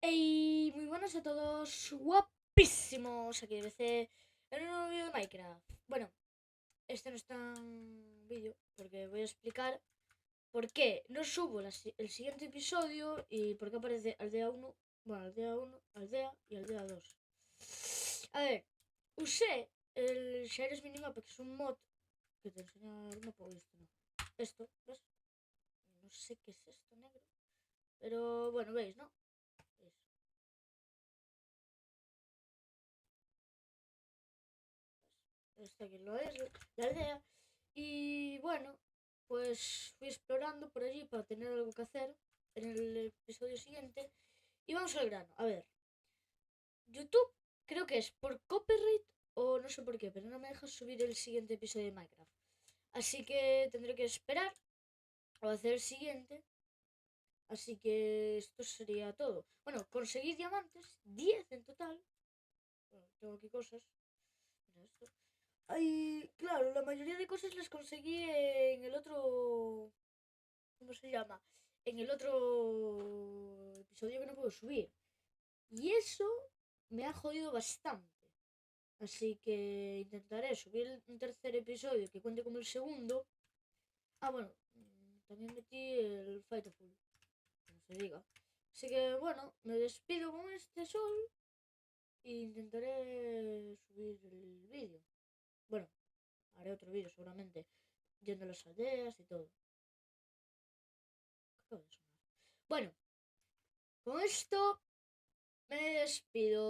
Hey, muy buenas a todos, guapísimos aquí de BC en un nuevo vídeo de Minecraft. Bueno, este no es tan vídeo porque voy a explicar por qué no subo el siguiente episodio y por qué aparece Aldea 1, bueno, Aldea 1, Aldea y Aldea 2. A ver, usé el Shares Minimap, que es un mod que te enseña el mapa. Esto no. Esto, ¿ves? No sé qué es esto negro, pero bueno, veis, ¿no? ¿Veis? Esta que lo es, la aldea. Y bueno, pues fui explorando por allí para tener algo que hacer en el episodio siguiente. Y vamos al grano. A ver, YouTube creo que es por copyright o no sé por qué, pero no me deja subir el siguiente episodio de Minecraft. Así que tendré que esperar o hacer el siguiente. Así que esto sería todo. Bueno, conseguí diamantes, 10 en total. Bueno, tengo aquí cosas. Mira esto. Ay, claro, la mayoría de cosas las conseguí en el otro. ¿Cómo se llama? En el otro episodio que no puedo subir. Y eso me ha jodido bastante. Así que intentaré subir un tercer episodio que cuente como el segundo. Ah, bueno, también metí el Fightful, como se diga. Así que bueno, me despido con este sol e intentaré subir el vídeo. Bueno, haré otro vídeo seguramente, yendo a las aldeas y todo. Bueno, con esto me despido.